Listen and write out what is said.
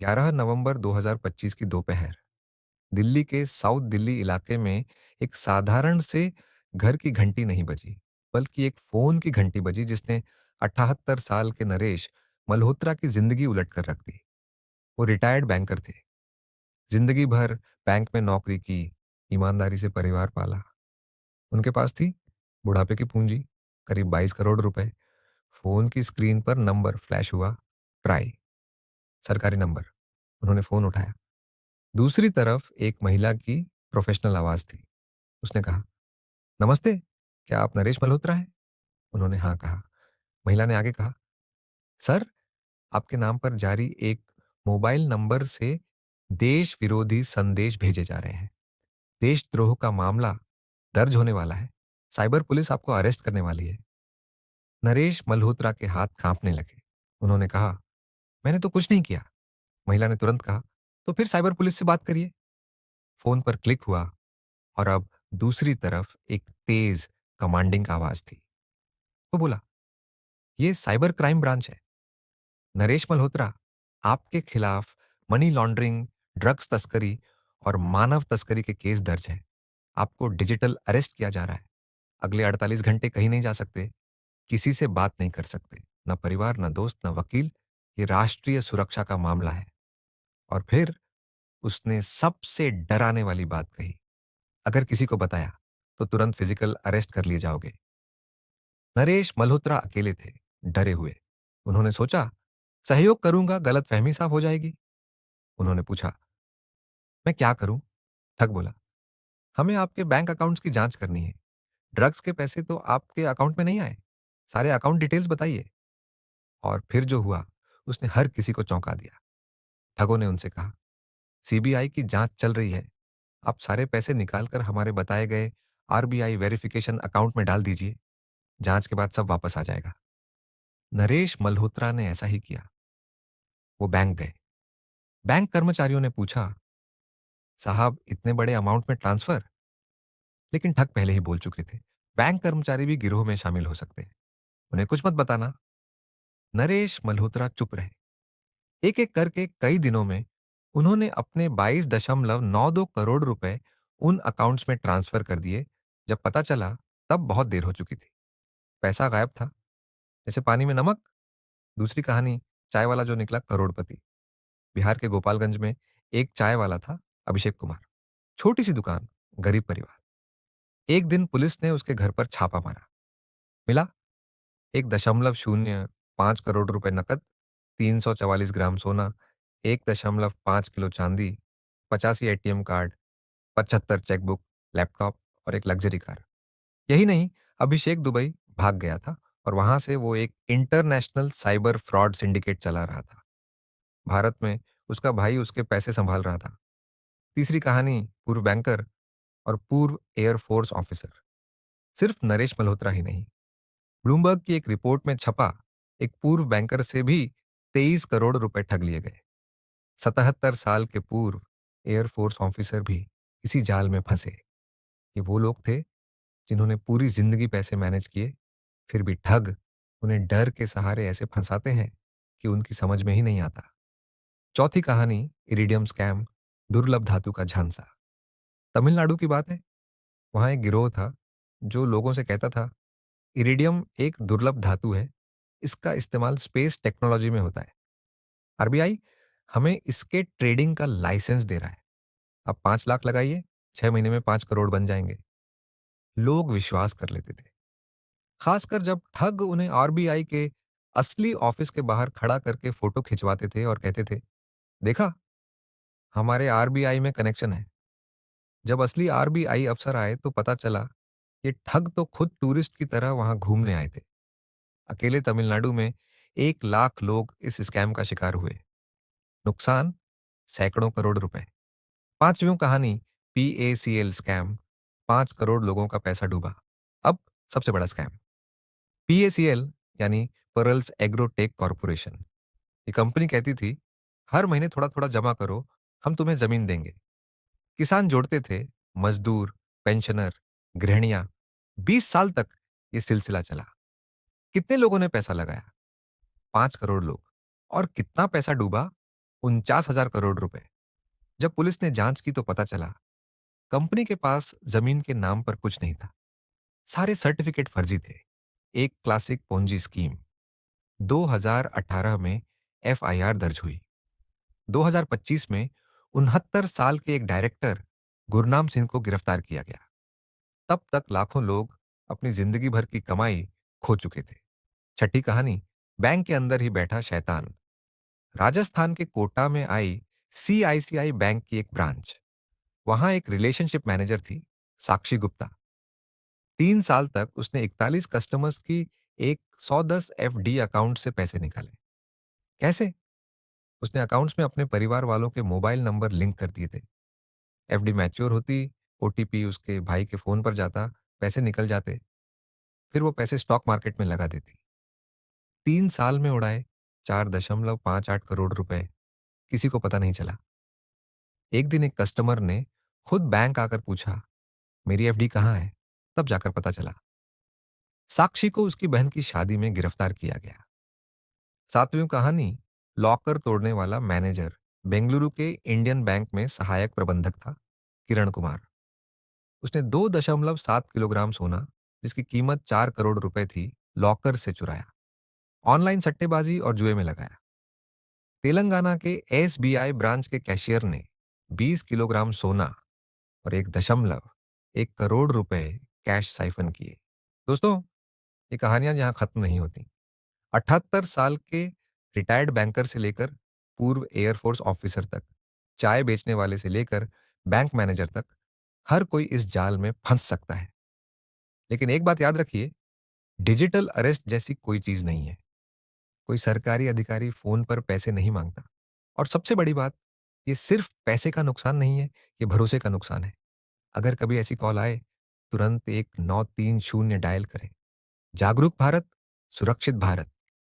11 नवंबर 2025 की दोपहर दिल्ली के साउथ दिल्ली इलाके में एक साधारण से घर की घंटी नहीं बजी, बल्कि एक फोन की घंटी बजी जिसने 78 साल के नरेश मल्होत्रा की जिंदगी उलट कर रख दी। वो रिटायर्ड बैंकर थे। जिंदगी भर बैंक में नौकरी की, ईमानदारी से परिवार पाला। उनके पास थी बुढ़ापे की पूंजी, करीब 22 करोड़ रुपए। फोन की स्क्रीन पर नंबर फ्लैश हुआ, ट्राई, सरकारी नंबर। उन्होंने फोन उठाया। दूसरी तरफ एक महिला की प्रोफेशनल आवाज थी। उसने कहा, नमस्ते, क्या आप नरेश मल्होत्रा हैं? उन्होंने हाँ कहा। महिला ने आगे कहा, सर, आपके नाम पर जारी एक मोबाइल नंबर से देश विरोधी संदेश भेजे जा रहे हैं। देशद्रोह का मामला दर्ज होने वाला है। साइबर पुलिस आपको अरेस्ट करने वाली है। नरेश मल्होत्रा के हाथ कांपने लगे। उन्होंने कहा, मैंने तो कुछ नहीं किया। महिला ने तुरंत कहा, तो फिर साइबर पुलिस से बात करिए। फोन पर क्लिक हुआ और अब दूसरी तरफ एक तेज कमांडिंग आवाज थी। वो बोला, ये साइबर क्राइम ब्रांच है। नरेश मल्होत्रा, आपके खिलाफ मनी लॉन्ड्रिंग, ड्रग्स तस्करी और मानव तस्करी के केस दर्ज हैं। आपको डिजिटल अरेस्ट किया जा रहा है। अगले 48 घंटे कहीं नहीं जा सकते, किसी से बात नहीं कर सकते, ना परिवार, ना दोस्त, ना वकील। ये राष्ट्रीय सुरक्षा का मामला है। और फिर उसने सबसे डराने वाली बात कही, अगर किसी को बताया तो तुरंत फिजिकल अरेस्ट कर लिए जाओगे। नरेश मल्होत्रा अकेले थे, डरे हुए। उन्होंने सोचा, सहयोग करूंगा, गलतफहमी साफ हो जाएगी। उन्होंने पूछा, मैं क्या करूं? ठग बोला, हमें आपके बैंक अकाउंट्स की जांच करनी है। ड्रग्स के पैसे तो आपके अकाउंट में नहीं आए। सारे अकाउंट डिटेल्स बताइए। और फिर जो हुआ, उसने हर किसी को चौंका दिया। ठगों ने उनसे कहा, सीबीआई की जांच चल रही है। आप सारे पैसे निकालकर हमारे बताए गए आरबीआई वेरिफिकेशन अकाउंट में डाल दीजिए। जांच के बाद सब वापस आ जाएगा। नरेश मल्होत्रा ने ऐसा ही किया। वो बैंक गए। बैंक कर्मचारियों ने पूछा, साहब, इतने बड़े अमाउंट में ट्रांसफर? लेकिन ठग पहले ही बोल चुके थे, बैंक कर्मचारी भी गिरोह में शामिल हो सकते हैं, उन्हें कुछ मत बताना। नरेश मल्होत्रा चुप रहे। एक एक करके कई दिनों में उन्होंने अपने 22.92 करोड़ रुपए उन अकाउंट्स में ट्रांसफर कर दिए। जब पता चला, तब बहुत देर हो चुकी थी। पैसा गायब था, जैसे पानी में नमक। दूसरी कहानी, चाय वाला जो निकला करोड़पति। बिहार के गोपालगंज में एक चाय वाला था, अभिषेक कुमार। छोटी सी दुकान, गरीब परिवार। एक दिन पुलिस ने उसके घर पर छापा मारा। मिला 1.05 करोड़ रुपए नकद, 344 ग्राम सोना, 1.5 किलो चांदी, 85 एटीएम कार्ड, 75 चेकबुक, लैपटॉप और एक लग्जरी कार। यही नहीं, अभिषेक दुबई भाग गया था और वहां से वो एक इंटरनेशनल साइबर फ्रॉड सिंडिकेट चला रहा था। भारत में उसका भाई उसके पैसे संभाल रहा था। तीसरी कहानी, पूर्व बैंकर और पूर्व एयरफोर्स ऑफिसर। सिर्फ नरेश मल्होत्रा ही नहीं, ब्लूमबर्ग की एक रिपोर्ट में छपा, एक पूर्व बैंकर से भी 23 करोड़ रुपए ठग लिए गए। 77 साल के पूर्व एयरफोर्स ऑफिसर भी इसी जाल में फंसे। ये वो लोग थे जिन्होंने पूरी जिंदगी पैसे मैनेज किए, फिर भी ठग उन्हें डर के सहारे ऐसे फंसाते हैं कि उनकी समझ में ही नहीं आता। चौथी कहानी, इरिडियम स्कैम, दुर्लभ धातु का झांसा। तमिलनाडु की बात है। वहां एक गिरोह था जो लोगों से कहता था, इरिडियम एक दुर्लभ धातु है, इसका इस्तेमाल स्पेस टेक्नोलॉजी में होता है। आरबीआई हमें इसके ट्रेडिंग का लाइसेंस दे रहा है। आप 5 लाख लगाइए, 6 महीने में 5 करोड़ बन जाएंगे। लोग विश्वास कर लेते थे, खासकर जब ठग उन्हें आरबीआई के असली ऑफिस के बाहर खड़ा करके फोटो खिंचवाते थे और कहते थे, देखा, हमारे आरबीआई में कनेक्शन है। जब असली आरबीआई अफसर आए तो पता चला, ये ठग तो खुद टूरिस्ट की तरह वहां घूमने आए थे। अकेले तमिलनाडु में 1 लाख लोग इस स्कैम का शिकार हुए। नुकसान, सैकड़ों करोड़ रुपए। पांचवी कहानी, पीएसीएल स्कैम, 5 करोड़ लोगों का पैसा डूबा। अब सबसे बड़ा स्कैम, पीएसीएल यानी परल्स एग्रोटेक कॉरपोरेशन। ये कंपनी कहती थी, हर महीने थोड़ा थोड़ा जमा करो, हम तुम्हें जमीन देंगे। किसान जोड़ते थे, मजदूर, पेंशनर, गृहणियां। 20 साल तक ये सिलसिला चला। कितने लोगों ने पैसा लगाया? 5 करोड़ लोग। और कितना पैसा डूबा? 49,000 करोड़ रुपए। जब पुलिस ने जांच की तो पता चला कंपनी के पास जमीन के नाम पर कुछ नहीं था। सारे सर्टिफिकेट फर्जी थे। एक क्लासिक पोंजी स्कीम। 2018 में एफआईआर दर्ज हुई। 2025 में 69 साल के एक डायरेक्टर गुरनाम सिंह को गिरफ्तार किया गया। तब तक लाखों लोग अपनी जिंदगी भर की कमाई खो चुके थे। छठी कहानी, बैंक के अंदर ही बैठा शैतान। राजस्थान के कोटा में आई सीआईसीआई बैंक की एक ब्रांच। वहां एक रिलेशनशिप मैनेजर थी, साक्षी गुप्ता। 3 साल तक उसने 41 कस्टमर्स की एक 110 एफडी अकाउंट से पैसे निकाले। कैसे? उसने अकाउंट्स में अपने परिवार वालों के मोबाइल नंबर लिंक कर दिए थे। एफडी मैच्योर होती, ओटीपी उसके भाई के फोन पर जाता, पैसे निकल जाते, फिर वो पैसे स्टॉक मार्केट में लगा देती। 3 साल में उड़ाए 4.58 करोड़ रुपए, किसी को पता नहीं चला। एक दिन एक कस्टमर ने खुद बैंक आकर पूछा, मेरी एफडी कहाँ है? तब जाकर पता चला। साक्षी को उसकी बहन की शादी में गिरफ्तार किया गया। सातवीं कहानी, लॉकर तोड़ने वाला मैनेजर। बेंगलुरु के इंडियन बैंक में सहायक प्रबंधक था, किरण कुमार। उसने 2.7 किलोग्राम सोना, जिसकी कीमत 4 करोड़ रुपए थी, लॉकर से चुराया। ऑनलाइन सट्टेबाजी और जुए में लगाया। तेलंगाना के एसबीआई ब्रांच के कैशियर ने 20 किलोग्राम सोना और 1.1 करोड़ रुपए कैश साइफन किए। दोस्तों, ये कहानियां यहां खत्म नहीं होती। 78 साल के रिटायर्ड बैंकर से लेकर पूर्व एयरफोर्स ऑफिसर तक, चाय बेचने वाले से लेकर बैंक मैनेजर तक, हर कोई इस जाल में फंस सकता है। लेकिन एक बात याद रखिए, डिजिटल अरेस्ट जैसी कोई चीज नहीं है। कोई सरकारी अधिकारी फोन पर पैसे नहीं मांगता। और सबसे बड़ी बात, ये सिर्फ पैसे का नुकसान नहीं है, ये भरोसे का नुकसान है। अगर कभी ऐसी कॉल आए, तुरंत 1930 डायल करें। जागरूक भारत, सुरक्षित भारत।